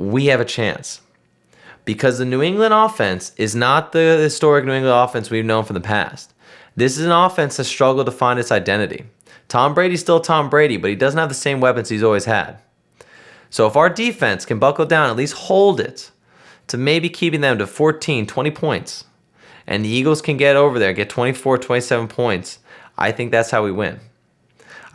we have a chance. Because the New England offense is not the historic New England offense we've known from the past. This is an offense that struggled to find its identity. Tom Brady's still Tom Brady, but he doesn't have the same weapons he's always had. So if our defense can buckle down, at least hold it to maybe keeping them to 14, 20 points, and the Eagles can get over there, get 24, 27 points, I think that's how we win.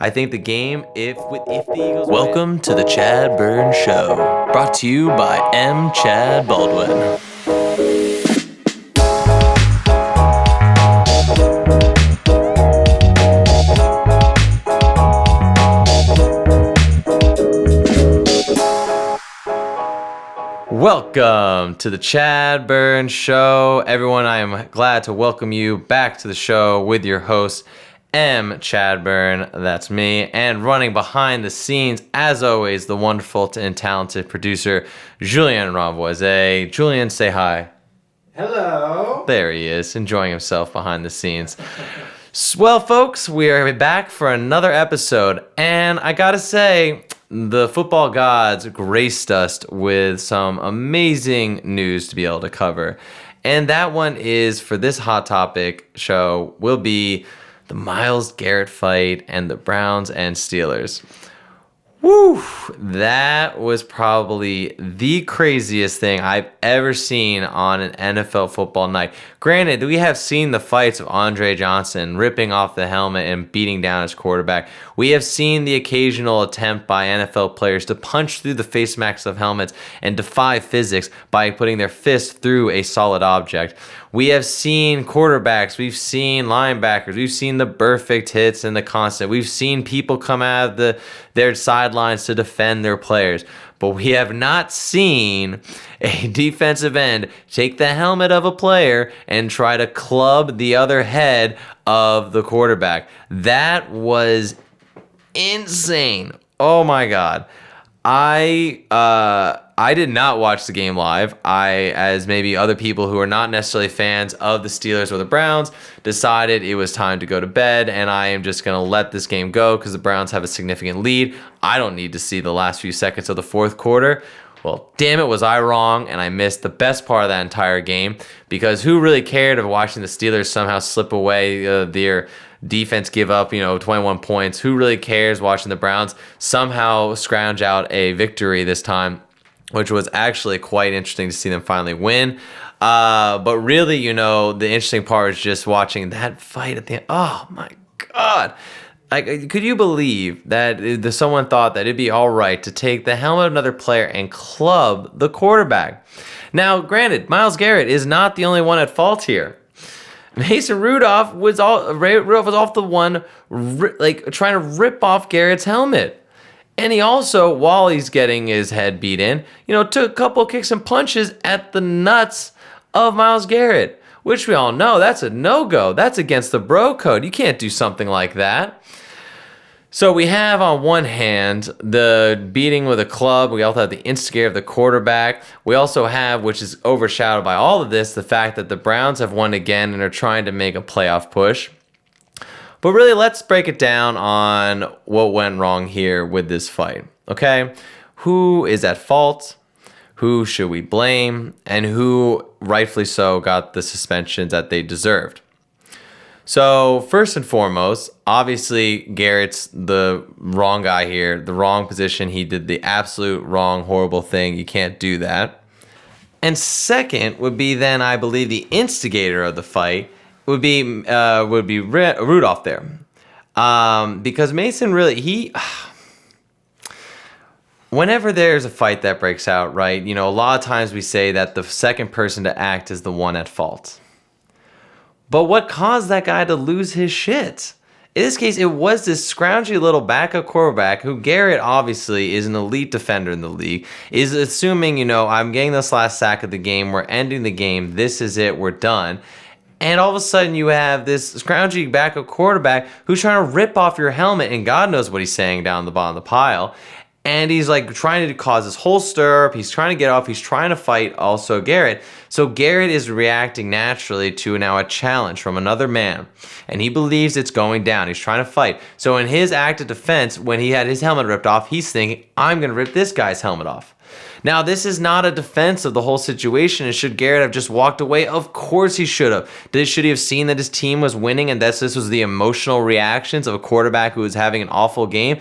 I think the game, if the Eagles Welcome win, to the ChadBurn Show, brought to you by M. Chad Baldwin. Welcome to the ChadBurn Show. Everyone, I am glad to welcome you back to the show with your host, M. ChadBurn, that's me, and running behind the scenes, as always, the wonderful and talented producer, Julien Ramboise. Julien, say hi. Hello. There he is, enjoying himself behind the scenes. Well, folks, we are back for another episode, and I gotta say, the football gods graced us with some amazing news to be able to cover. And that one is, for this Hot Topic show, will be the Myles Garrett fight and the Browns and Steelers. Woo! That was probably the craziest thing I've ever seen on an NFL football night. Granted, we have seen the fights of Andre Johnson ripping off the helmet and beating down his quarterback. We have seen the occasional attempt by NFL players to punch through the face masks of helmets and defy physics by putting their fist through a solid object. We have seen quarterbacks, we've seen linebackers, we've seen the perfect hits and the constant. We've seen people come out of their sidelines to defend their players. But we have not seen a defensive end take the helmet of a player and try to club the other head of the quarterback. That was insane. Oh my God. I did not watch the game live. I, as maybe other people who are not necessarily fans of the Steelers or the Browns, decided it was time to go to bed, and I am just going to let this game go because the Browns have a significant lead. I don't need to see the last few seconds of the fourth quarter. Well, damn it, was I wrong, and I missed the best part of that entire game, because who really cared of watching the Steelers somehow slip away their defense give up, 21 points? Who really cares watching the Browns somehow scrounge out a victory this time, which was actually quite interesting to see them finally win. But really, the interesting part is just watching that fight at the end. Oh, my God. Like, could you believe that someone thought that it'd be all right to take the helmet of another player and club the quarterback? Now, granted, Myles Garrett is not the only one at fault here. Mason Rudolph was off the one trying to rip off Garrett's helmet. And he also, while he's getting his head beat in, took a couple of kicks and punches at the nuts of Myles Garrett, which we all know that's a no-go. That's against the bro code. You can't do something like that. So we have, on one hand, the beating with a club. We also have the instigator of the quarterback. We also have, which is overshadowed by all of this, the fact that the Browns have won again and are trying to make a playoff push. But really, let's break it down on what went wrong here with this fight, okay? Who is at fault? Who should we blame? And who, rightfully so, got the suspensions that they deserved? So, first and foremost, obviously, Garrett's the wrong guy here, the wrong position. He did the absolute wrong, horrible thing. You can't do that. And second would be then, I believe, the instigator of the fight would be Rudolph there. Because Mason really, whenever there's a fight that breaks out, right, a lot of times we say that the second person to act is the one at fault. But what caused that guy to lose his shit? In this case, it was this scroungy little backup quarterback who Garrett obviously is an elite defender in the league, is assuming, I'm getting this last sack of the game, we're ending the game, this is it, we're done. And all of a sudden you have this scroungy backup quarterback who's trying to rip off your helmet, and God knows what he's saying down the bottom of the pile. And he's trying to cause this whole stir-up. He's trying to get off. He's trying to fight also Garrett. So Garrett is reacting naturally to now a challenge from another man. And he believes it's going down. He's trying to fight. So in his act of defense, when he had his helmet ripped off, he's thinking, I'm going to rip this guy's helmet off. Now, this is not a defense of the whole situation. And should Garrett have just walked away? Of course he should have. Should he have seen that his team was winning and this was the emotional reactions of a quarterback who was having an awful game?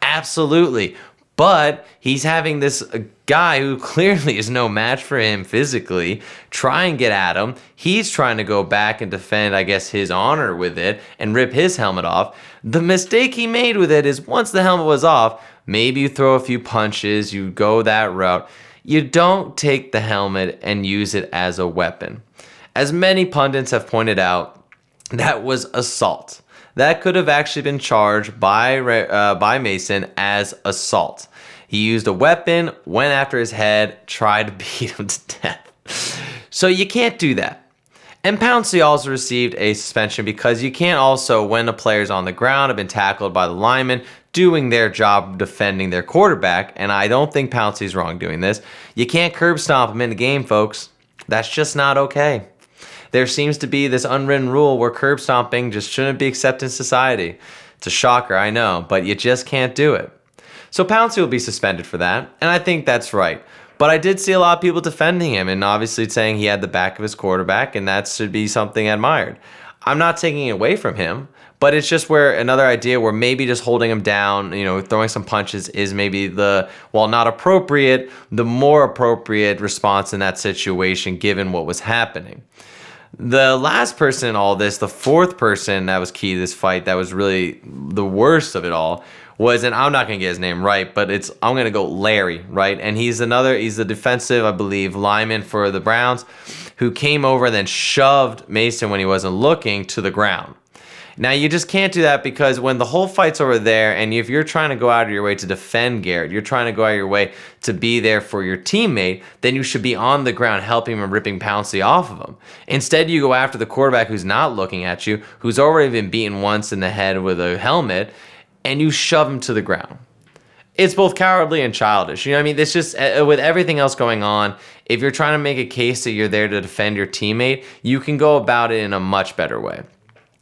Absolutely. But he's having this guy who clearly is no match for him physically try and get at him. He's trying to go back and defend, I guess, his honor with it and rip his helmet off. The mistake he made with it is once the helmet was off, maybe you throw a few punches, you go that route. You don't take the helmet and use it as a weapon. As many pundits have pointed out, that was assault. That could have actually been charged by Mason as assault. He used a weapon, went after his head, tried to beat him to death. So you can't do that. And Pouncey also received a suspension because you can't also, when a player's on the ground, have been tackled by the lineman, doing their job defending their quarterback, and I don't think Pouncey's wrong doing this. You can't curb stomp him in the game, folks. That's just not okay. There seems to be this unwritten rule where curb stomping just shouldn't be accepted in society. It's a shocker, I know, but you just can't do it. So Pouncey will be suspended for that, and I think that's right. But I did see a lot of people defending him and obviously saying he had the back of his quarterback, and that should be something admired. I'm not taking it away from him, but it's just where another idea where maybe just holding him down, throwing some punches is maybe while not appropriate, the more appropriate response in that situation given what was happening. The last person in all this, the fourth person that was key to this fight, that was really the worst of it all, was, and I'm not going to get his name right, but I'm going to go Larry, right? And he's the defensive, I believe, lineman for the Browns, who came over and then shoved Mason when he wasn't looking to the ground. Now, you just can't do that because when the whole fight's over there, and if you're trying to go out of your way to defend Garrett, you're trying to go out of your way to be there for your teammate, then you should be on the ground helping him and ripping Pouncey off of him. Instead, you go after the quarterback who's not looking at you, who's already been beaten once in the head with a helmet, and you shove him to the ground. It's both cowardly and childish. You know what I mean? It's just, with everything else going on, if you're trying to make a case that you're there to defend your teammate, you can go about it in a much better way.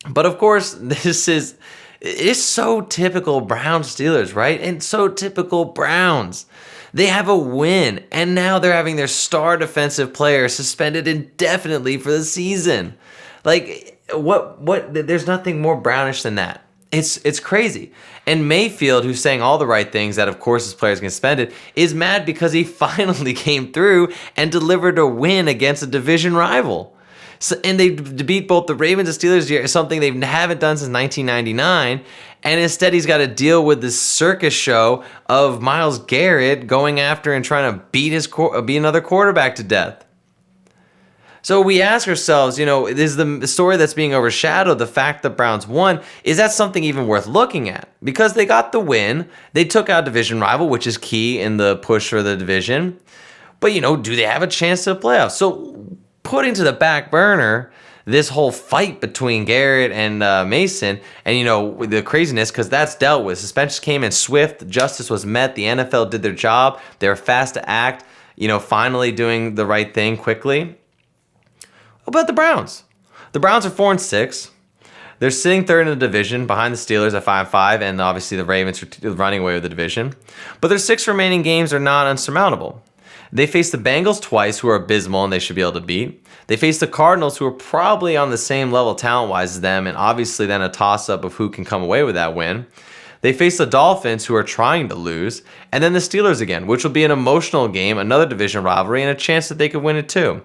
But of course, it's so typical Browns Steelers, right? And so typical Browns. They have a win, and now they're having their star defensive player suspended indefinitely for the season. Like, what? There's nothing more Brownish than that. It's crazy. And Mayfield, who's saying all the right things that, of course, his players get suspended, is mad because he finally came through and delivered a win against a division rival. So, and they beat both the Ravens and Steelers, something they haven't done since 1999. And instead, he's got to deal with this circus show of Myles Garrett going after and trying to beat another quarterback to death. So we ask ourselves, is the story that's being overshadowed, the fact that Browns won, is that something even worth looking at? Because they got the win, they took out division rival, which is key in the push for the division. But, do they have a chance to the playoffs? So putting to the back burner this whole fight between Garrett and Mason, and the craziness, because that's dealt with. Suspensions came in swift, justice was met, the NFL did their job, they were fast to act, finally doing the right thing quickly. What about the Browns? The Browns are 4-6. They're sitting third in the division behind the Steelers at 5-5, and obviously the Ravens are running away with the division. But their 6 remaining games are not unsurmountable. They face the Bengals twice, who are abysmal and they should be able to beat. They face the Cardinals, who are probably on the same level talent-wise as them, and obviously then a toss-up of who can come away with that win. They face the Dolphins, who are trying to lose, and then the Steelers again, which will be an emotional game, another division rivalry, and a chance that they could win it too.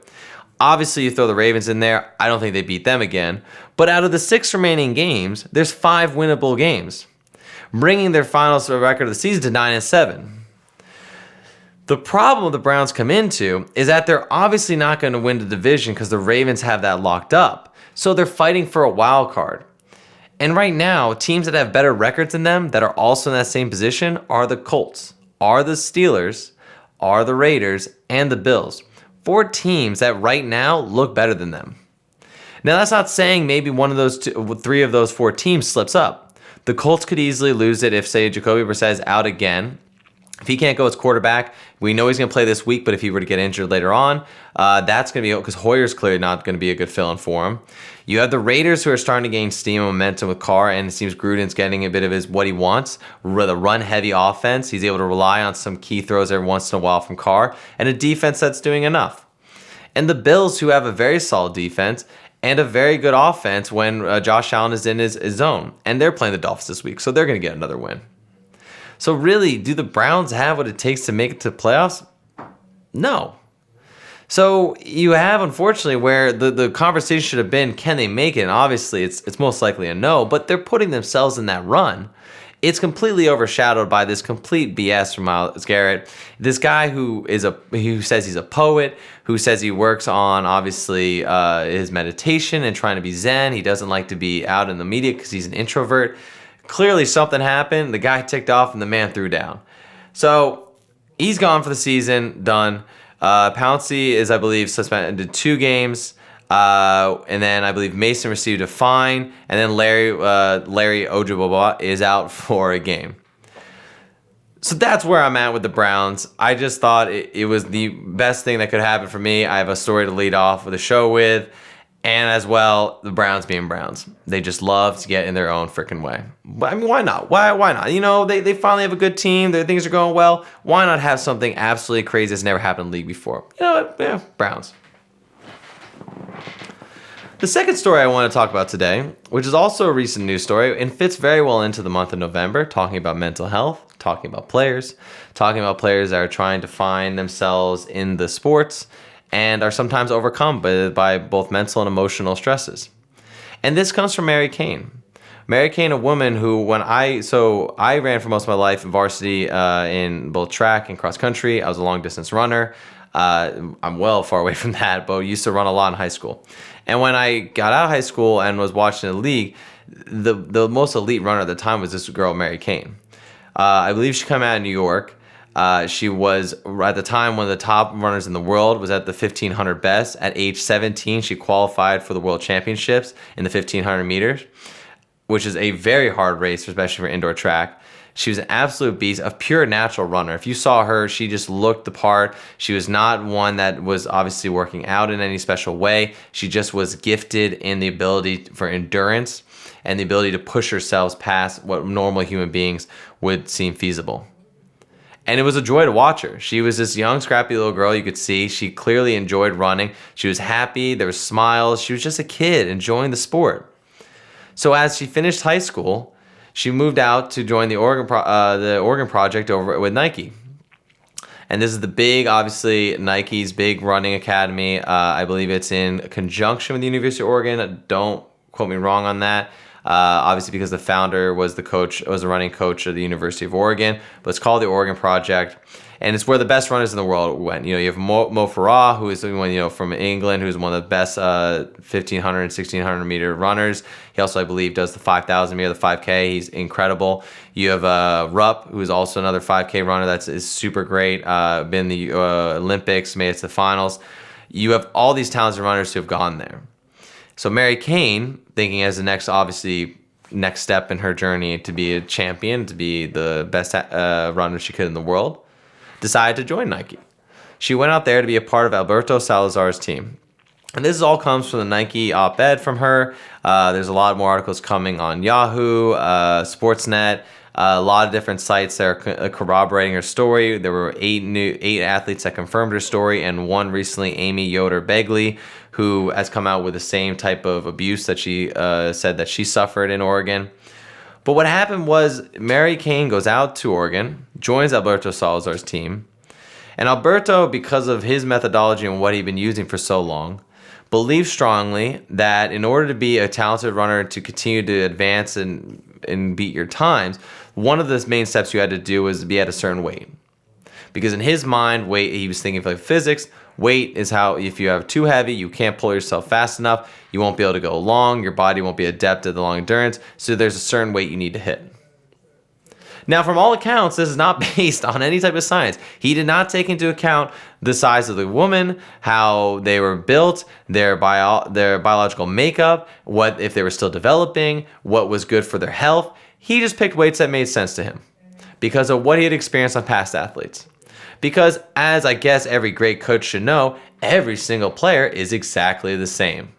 Obviously, you throw the Ravens in there. I don't think they beat them again. But out of the 6 remaining games, there's 5 winnable games, bringing their final record of the season to 9-7. The problem the Browns come into is that they're obviously not going to win the division because the Ravens have that locked up. So they're fighting for a wild card. And right now, teams that have better records than them that are also in that same position are the Colts, are the Steelers, are the Raiders, and the Bills. 4 teams that right now look better than them. Now, that's not saying maybe one of those 3 of those 4 teams slips up. The Colts could easily lose it if, say, Jacoby Brissett is out again. If he can't go as quarterback, we know he's going to play this week, but if he were to get injured later on, that's going to be, because Hoyer's clearly not going to be a good fill-in for him. You have the Raiders, who are starting to gain steam and momentum with Carr, and it seems Gruden's getting a bit of what he wants, with a run-heavy offense. He's able to rely on some key throws every once in a while from Carr, and a defense that's doing enough. And the Bills, who have a very solid defense and a very good offense when Josh Allen is in his zone. And they're playing the Dolphins this week, so they're going to get another win. So really, do the Browns have what it takes to make it to playoffs? No. So you have, unfortunately, where the conversation should have been, can they make it? And obviously, it's most likely a no, but they're putting themselves in that run. It's completely overshadowed by this complete BS from Myles Garrett. This guy who says he's a poet, who says he works on, obviously, his meditation and trying to be Zen. He doesn't like to be out in the media because he's an introvert. Clearly something happened. The guy ticked off and the man threw down. So he's gone for the season, done. Pouncey is, I believe, suspended 2 games. And then I believe Mason received a fine. And then Larry Ojibwa is out for a game. So that's where I'm at with the Browns. I just thought it was the best thing that could happen for me. I have a story to lead off the show with. And as well, the Browns being Browns. They just love to get in their own freaking way. But I mean, why not? Why not? You know, they finally have a good team. Their things are going well. Why not have something absolutely crazy that's never happened in the league before? You know what? Yeah, Browns. The second story I want to talk about today, which is also a recent news story and fits very well into the month of November, talking about mental health, talking about players that are trying to find themselves in the sports and are sometimes overcome by both mental and emotional stresses. And this comes from Mary Cain. Mary Cain, a woman who, I ran for most of my life in varsity in both track and cross country. I was a long distance runner. I'm well far away from that, but used to run a lot in high school. And when I got out of high school and was watching the league, the most elite runner at the time was this girl, Mary Cain. I believe she came out of New York. She was, at the time, one of the top runners in the world, was at the 1500 best. At age 17, she qualified for the World Championships in the 1500 meters, which is a very hard race, especially for indoor track. She was an absolute beast, a pure natural runner. If you saw her, she just looked the part. She was not one that was obviously working out in any special way. She just was gifted in the ability for endurance and the ability to push herself past what normal human beings would seem feasible. And it was a joy to watch her. She was this young, scrappy little girl you could see. She clearly enjoyed running. She was happy. There were smiles. She was just a kid enjoying the sport. So as she finished high school, she moved out to join the Oregon Project over with Nike. And this is the big, obviously, Nike's big running academy. I believe it's in conjunction with the University of Oregon. Don't quote me wrong on that. Obviously, because the founder was the running coach of the University of Oregon, but it's called the Oregon Project, and it's where the best runners in the world went. You know, you have Mo Farah, who is one, from England, who's one of the best 1500 and 1600 meter runners. He also, I believe, does the 5000 meter, the 5K. He's incredible. You have Rupp, who is also another 5K runner is super great. Been in the Olympics, made it to the finals. You have all these talented runners who have gone there. So Mary Cain, thinking as the next step in her journey to be a champion, to be the best runner she could in the world, decided to join Nike. She went out there to be a part of Alberto Salazar's team. And this all comes from the Nike op-ed from her. There's a lot more articles coming on Yahoo, Sportsnet, a lot of different sites that are corroborating her story. There were 8 athletes that confirmed her story, and one recently, Amy Yoder Begley, who has come out with the same type of abuse that she said that she suffered in Oregon. But what happened was Mary Cain goes out to Oregon, joins Alberto Salazar's team, and Alberto, because of his methodology and what he'd been using for so long, believes strongly that in order to be a talented runner, to continue to advance and beat your times, one of the main steps you had to do was be at a certain weight. Because in his mind, weight, he was thinking of like physics. Weight is how, if you have too heavy, you can't pull yourself fast enough, you won't be able to go long, your body won't be adept at the long endurance, so there's a certain weight you need to hit. Now, from all accounts, this is not based on any type of science. He did not take into account the size of the woman, how they were built, their biological makeup, what if they were still developing, what was good for their health. He just picked weights that made sense to him. because of what he had experienced on past athletes. Because, as I guess every great coach should know, every single player is exactly the same.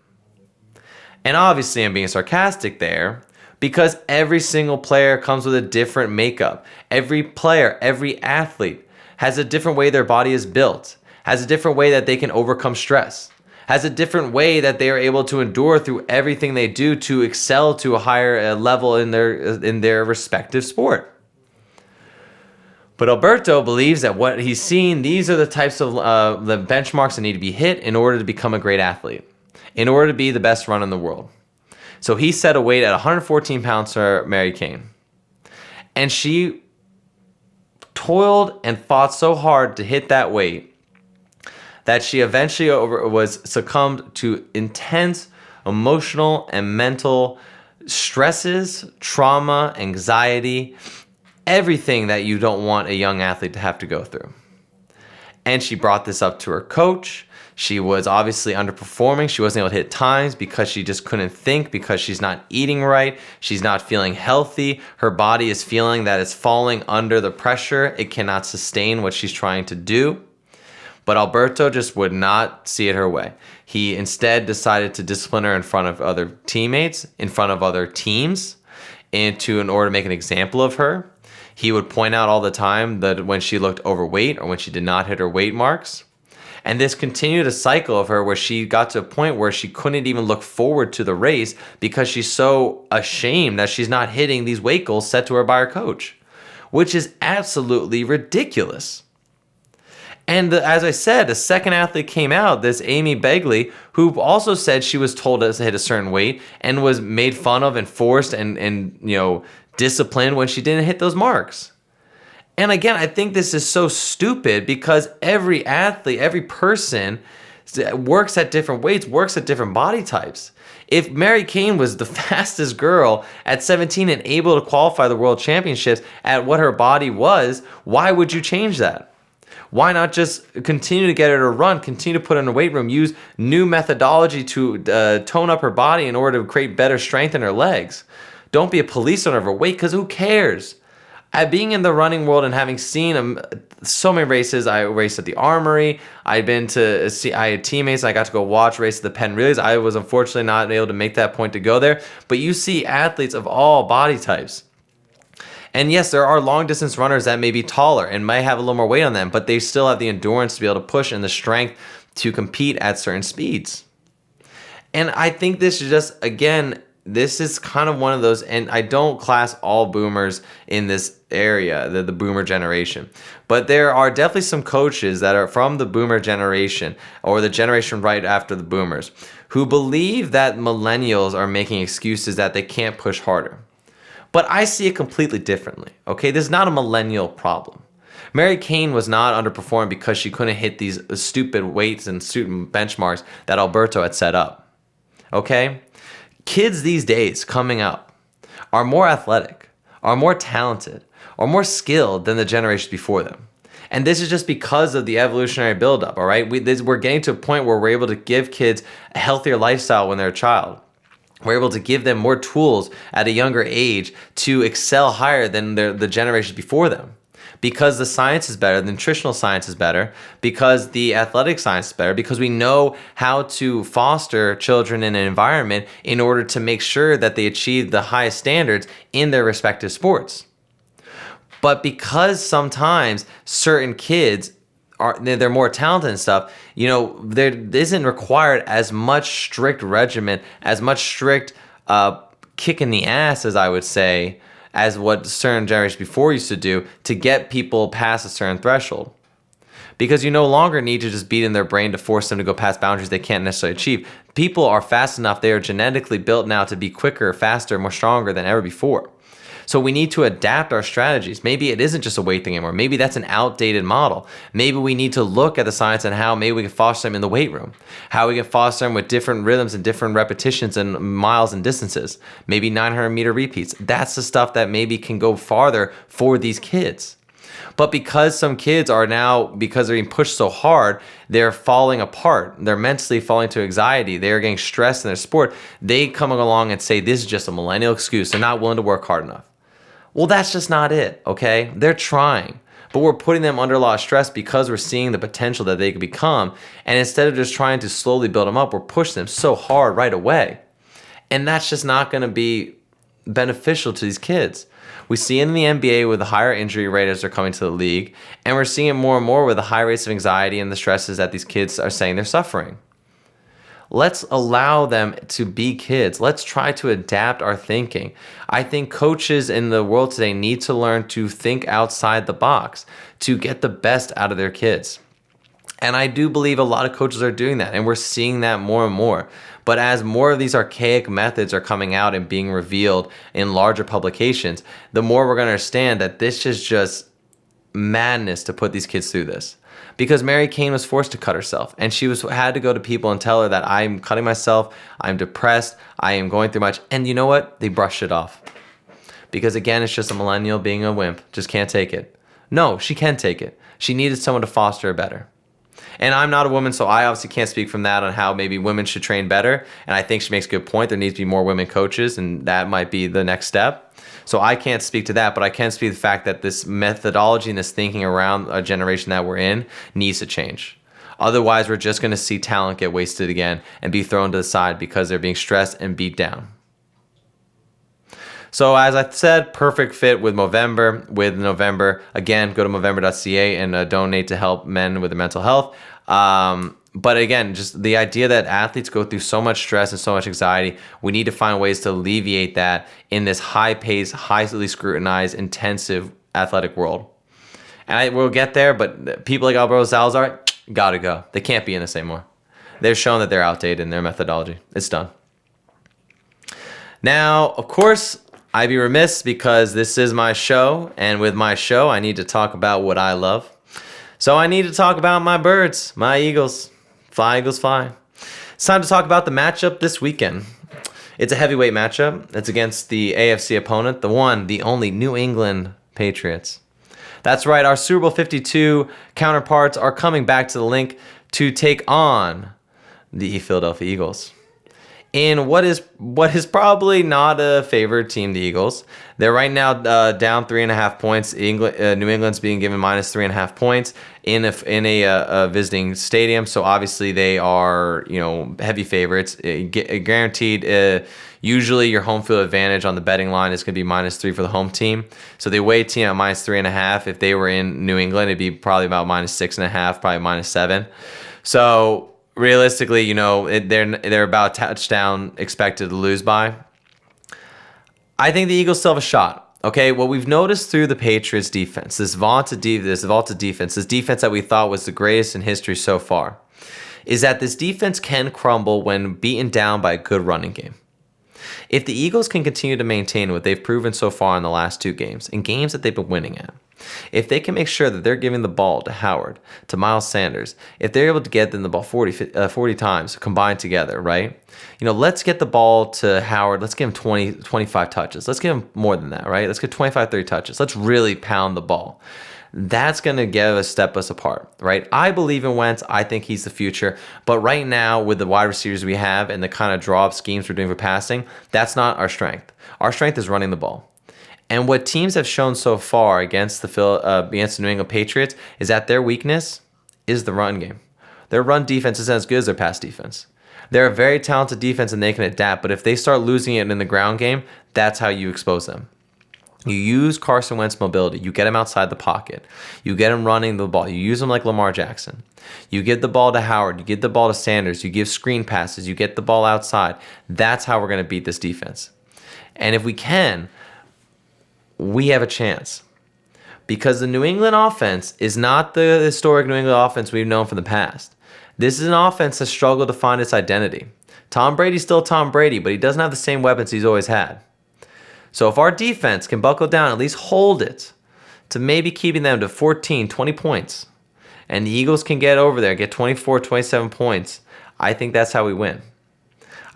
And obviously I'm being sarcastic there, because every single player comes with a different makeup. Every player, every athlete has a different way their body is built, has a different way that they can overcome stress, has a different way that they are able to endure through everything they do to excel to a higher level in their respective sport. But Alberto believes that what he's seen, these are the types of the benchmarks that need to be hit in order to become a great athlete, in order to be the best runner in the world. So he set a weight at 114 pounds for Mary Cain. And she toiled and fought so hard to hit that weight that she eventually was succumbed to intense emotional and mental stresses, trauma, anxiety, everything that you don't want a young athlete to have to go through. And she brought this up to her coach. She was obviously underperforming. She wasn't able to hit times because she just couldn't think, because she's not eating right. She's not feeling healthy. Her body is feeling that it's falling under the pressure. It cannot sustain what she's trying to do. But Alberto just would not see it her way. He instead decided to discipline her in front of other teammates, in front of other teams, in order to make an example of her. He would point out all the time that when she looked overweight or when she did not hit her weight marks. And this continued a cycle of her where she got to a point where she couldn't even look forward to the race because she's so ashamed that she's not hitting these weight goals set to her by her coach, which is absolutely ridiculous. And as I said, a second athlete came out, this Amy Begley, who also said she was told to hit a certain weight and was made fun of and forced and disciplined when she didn't hit those marks. And again, I think this is so stupid because every athlete, every person works at different weights, works at different body types. If Mary Cain was the fastest girl at 17 and able to qualify the world championships at what her body was, why would you change that? Why not just continue to get her to run, continue to put her in the weight room, use new methodology to tone up her body in order to create better strength in her legs? Don't be a police owner of her weight, because who cares? Being in the running world and having seen so many races, I raced at the Armory. I had teammates. I got to go watch races at the Penn Relays. I was unfortunately not able to make that point to go there. But you see athletes of all body types. And yes, there are long distance runners that may be taller and might have a little more weight on them, but they still have the endurance to be able to push and the strength to compete at certain speeds. And I think this is just, again, this is kind of one of those, and I don't class all boomers in this area, the boomer generation, but there are definitely some coaches that are from the boomer generation or the generation right after the boomers who believe that millennials are making excuses that they can't push harder. But I see it completely differently, okay? This is not a millennial problem. Mary Cain was not underperforming because she couldn't hit these stupid weights and stupid benchmarks that Alberto had set up, okay? Kids these days coming up are more athletic, are more talented, are more skilled than the generations before them. And this is just because of the evolutionary buildup, all right? We're getting to a point where we're able to give kids a healthier lifestyle when they're a child. We're able to give them more tools at a younger age to excel higher than the generations before them. Because the science is better, the nutritional science is better, because the athletic science is better, because we know how to foster children in an environment in order to make sure that they achieve the highest standards in their respective sports. But because sometimes certain kids they're more talented and stuff, there isn't required as much strict regimen, as much strict kick in the ass, as I would say, as what certain generations before used to do to get people past a certain threshold. Because you no longer need to just beat in their brain to force them to go past boundaries they can't necessarily achieve. People are fast enough, they are genetically built now to be quicker, faster, more stronger than ever before. So we need to adapt our strategies. Maybe it isn't just a weight thing anymore. Maybe that's an outdated model. Maybe we need to look at the science and how maybe we can foster them in the weight room, how we can foster them with different rhythms and different repetitions and miles and distances, maybe 900-meter repeats. That's the stuff that maybe can go farther for these kids. But because some kids are now, because they're being pushed so hard, they're falling apart. They're mentally falling to anxiety. They're getting stressed in their sport. They come along and say, this is just a millennial excuse. They're not willing to work hard enough. Well, that's just not it, okay? They're trying, but we're putting them under a lot of stress because we're seeing the potential that they could become. And instead of just trying to slowly build them up, we're pushing them so hard right away. And that's just not going to be beneficial to these kids. We see it in the NBA with the higher injury rate as they're coming to the league, and we're seeing it more and more with the high rates of anxiety and the stresses that these kids are saying they're suffering. Let's allow them to be kids. Let's try to adapt our thinking. I think coaches in the world today need to learn to think outside the box to get the best out of their kids. And I do believe a lot of coaches are doing that, and we're seeing that more and more. But as more of these archaic methods are coming out and being revealed in larger publications, the more we're going to understand that this is just madness to put these kids through this. Because Mary Cain was forced to cut herself, and she had to go to people and tell her that I'm cutting myself, I'm depressed, I am going through much. And you know what? They brushed it off. Because again, it's just a millennial being a wimp, just can't take it. No, she can take it. She needed someone to foster her better. And I'm not a woman, so I obviously can't speak from that on how maybe women should train better. And I think she makes a good point. There needs to be more women coaches, and that might be the next step. So I can't speak to that, but I can speak to the fact that this methodology and this thinking around a generation that we're in needs to change. Otherwise, we're just going to see talent get wasted again and be thrown to the side because they're being stressed and beat down. So as I said, perfect fit with Movember. With November, again, go to Movember.ca and donate to help men with their mental health. But again, just the idea that athletes go through so much stress and so much anxiety, we need to find ways to alleviate that in this high-paced, highly scrutinized, intensive athletic world. And we'll get there, but people like Alberto Salazar, gotta go. They can't be in this anymore. They've shown that they're outdated in their methodology. It's done. Now, of course, I'd be remiss because this is my show, and with my show, I need to talk about what I love. So I need to talk about my birds, my Eagles. Fly, Eagles, fly. It's time to talk about the matchup this weekend. It's a heavyweight matchup. It's against the AFC opponent, the one, the only New England Patriots. That's right, our Super Bowl 52 counterparts are coming back to the link to take on the Philadelphia Eagles. In what is probably not a favored team, the Eagles. They're right now down 3.5 points. New England's being given minus 3.5 points in a visiting stadium. So obviously they are heavy favorites. Guaranteed. Usually your home field advantage on the betting line is going to be -3 for the home team. So they weigh team at -3.5. If they were in New England, it'd be probably about -6.5, probably -7. So realistically, they're about a touchdown expected to lose by. I think the Eagles still have a shot. Okay, what we've noticed through the Patriots defense, this vaunted defense, this defense that we thought was the greatest in history so far, is that this defense can crumble when beaten down by a good running game. If the Eagles can continue to maintain what they've proven so far in the last 2 games, in games that they've been winning at, if they can make sure that they're giving the ball to Howard, to Miles Sanders, if they're able to get them the ball 40 times combined together, right? Let's get the ball to Howard. Let's give him 20, 25 touches. Let's give him more than that, right? Let's get 25, 30 touches. Let's really pound the ball. That's going to step us apart, right? I believe in Wentz. I think he's the future. But right now, with the wide receivers we have and the kind of draw-up schemes we're doing for passing, that's not our strength. Our strength is running the ball. And what teams have shown so far against the New England Patriots is that their weakness is the run game. Their run defense isn't as good as their pass defense. They're a very talented defense and they can adapt, but if they start losing it in the ground game, that's how you expose them. You use Carson Wentz's mobility. You get him outside the pocket. You get him running the ball. You use him like Lamar Jackson. You give the ball to Howard. You give the ball to Sanders. You give screen passes. You get the ball outside. That's how we're going to beat this defense. And if we can, we have a chance. Because the New England offense is not the historic New England offense we've known from the past. This is an offense that struggled to find its identity. Tom Brady's still Tom Brady, but he doesn't have the same weapons he's always had. So if our defense can buckle down, at least hold it to maybe keeping them to 14, 20 points, and the Eagles can get over there, get 24, 27 points, I think that's how we win.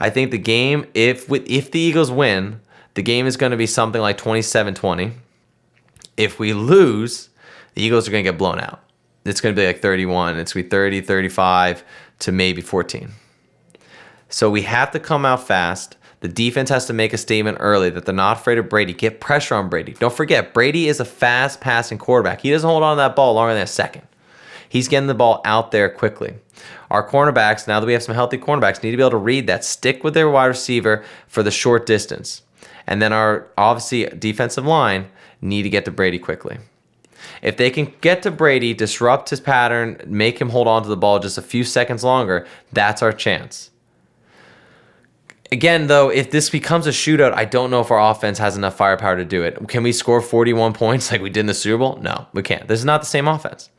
I think the game, if the Eagles win, the game is going to be something like 27-20. If we lose, the Eagles are going to get blown out. It's going to be like 31. It's going to be 30, 35 to maybe 14. So we have to come out fast. The defense has to make a statement early that they're not afraid of Brady. Get pressure on Brady. Don't forget, Brady is a fast passing quarterback. He doesn't hold on to that ball longer than a second. He's getting the ball out there quickly. Our cornerbacks, now that we have some healthy cornerbacks, need to be able to read that, stick with their wide receiver for the short distance. And then our, obviously, defensive line need to get to Brady quickly. If they can get to Brady, disrupt his pattern, make him hold on to the ball just a few seconds longer, that's our chance. Again, though, if this becomes a shootout, I don't know if our offense has enough firepower to do it. Can we score 41 points like we did in the Super Bowl? No, we can't. This is not the same offense.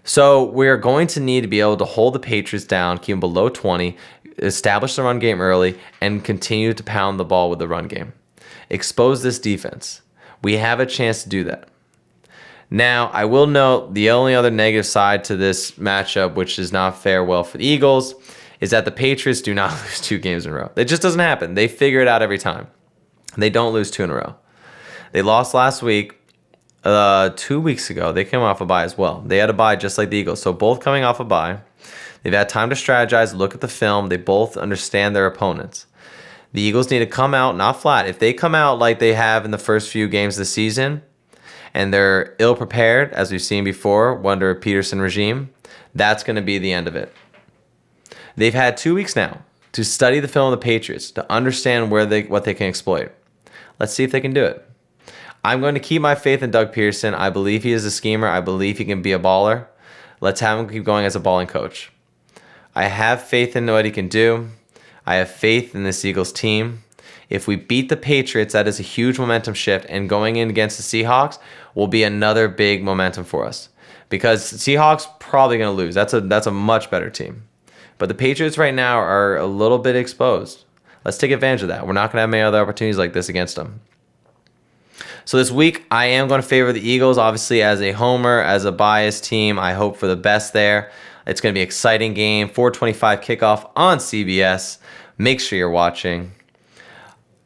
So we're going to need to be able to hold the Patriots down, keep them below 20, establish the run game early, and continue to pound the ball with the run game. Expose this defense. We have a chance to do that. Now, I will note the only other negative side to this matchup, which is not fare well for the Eagles, is that the Patriots do not lose 2 games in a row. It just doesn't happen. They figure it out every time. They don't lose 2 in a row. They lost last week. 2 weeks ago, they came off a bye as well. They had a bye just like the Eagles. So both coming off a bye. They've had time to strategize, look at the film. They both understand their opponents. The Eagles need to come out not flat. If they come out like they have in the first few games of the season, and they're ill-prepared, as we've seen before, under a Peterson regime, that's going to be the end of it. They've had 2 weeks now to study the film of the Patriots, to understand what they can exploit. Let's see if they can do it. I'm going to keep my faith in Doug Peterson. I believe he is a schemer. I believe he can be a baller. Let's have him keep going as a balling coach. I have faith in what he can do. I have faith in this Eagles team. If we beat the Patriots, that is a huge momentum shift, and going in against the Seahawks will be another big momentum for us, because the Seahawks probably going to lose. That's a much better team. But the Patriots right now are a little bit exposed. Let's take advantage of that. We're not going to have many other opportunities like this against them. So this week, I am going to favor the Eagles, obviously, as a homer, as a biased team. I hope for the best there. It's going to be an exciting game. 4:25 kickoff on CBS. Make sure you're watching.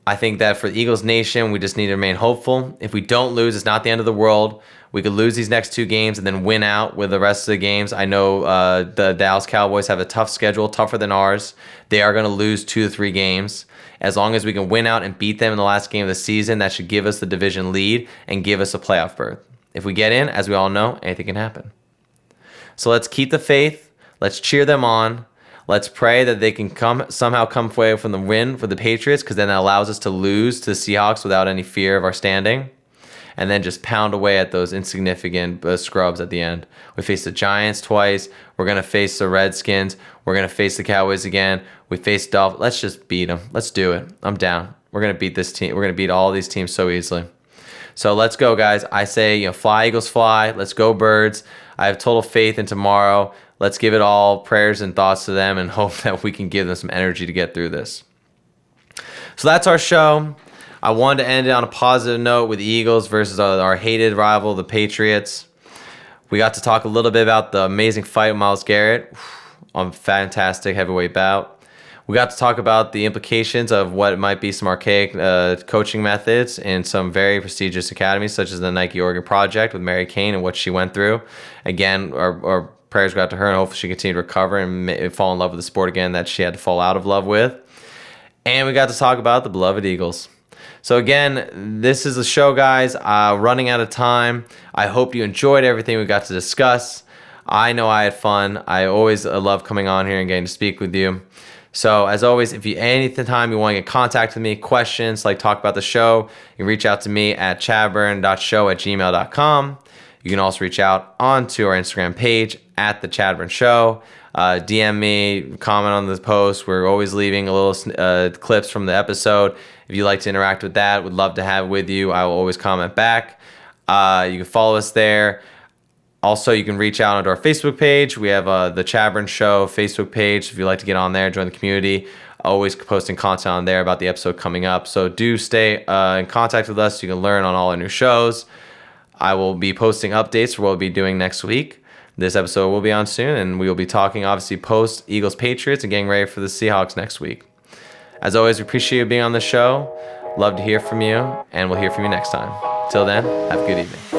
I think that for the Eagles Nation, we just need to remain hopeful. If we don't lose, it's not the end of the world. We could lose these next 2 games and then win out with the rest of the games. I know the Dallas Cowboys have a tough schedule, tougher than ours. They are going to lose 2 to 3 games. As long as we can win out and beat them in the last game of the season, that should give us the division lead and give us a playoff berth. If we get in, as we all know, anything can happen. So let's keep the faith. Let's cheer them on. Let's pray that they can somehow come away from the win for the Patriots, because then that allows us to lose to the Seahawks without any fear of our standing, and then just pound away at those insignificant scrubs at the end. We face the Giants twice. We're going to face the Redskins. We're going to face the Cowboys again. We face Dolphins. Let's just beat them. Let's do it. I'm down. We're going to beat this team. We're going to beat all these teams so easily. So let's go, guys. I say, fly, Eagles, fly. Let's go, Birds. I have total faith in tomorrow. Let's give it all prayers and thoughts to them and hope that we can give them some energy to get through this. So that's our show. I wanted to end it on a positive note with the Eagles versus our hated rival, the Patriots. We got to talk a little bit about the amazing fight with Myles Garrett on fantastic heavyweight bout. We got to talk about the implications of what might be some archaic coaching methods in some very prestigious academies, such as the Nike Oregon Project with Mary Cain and what she went through. Again, our prayers go out to her, and hopefully she continued to recover and fall in love with the sport again that she had to fall out of love with. And we got to talk about the beloved Eagles. So again, this is the show, guys. Running out of time. I hope you enjoyed everything we got to discuss. I know I had fun. I always love coming on here and getting to speak with you. So as always, if you anytime you want to get in contact with me, questions, like talk about the show, you can reach out to me at chadburn.show@gmail.com. You can also reach out onto our Instagram page at the ChadBurn Show. DM me, comment on the post. We're always leaving a little clips from the episode. If you'd like to interact with that, would love to have with you. I will always comment back. You can follow us there. Also, you can reach out onto our Facebook page. We have the ChadBurn Show Facebook page. If you'd like to get on there, join the community. Always posting content on there about the episode coming up. So do stay in contact with us so you can learn on all our new shows. I will be posting updates for what we'll be doing next week. This episode will be on soon, and we will be talking, obviously, post Eagles Patriots and getting ready for the Seahawks next week. As always, we appreciate you being on the show. Love to hear from you, and we'll hear from you next time. Till then, have a good evening.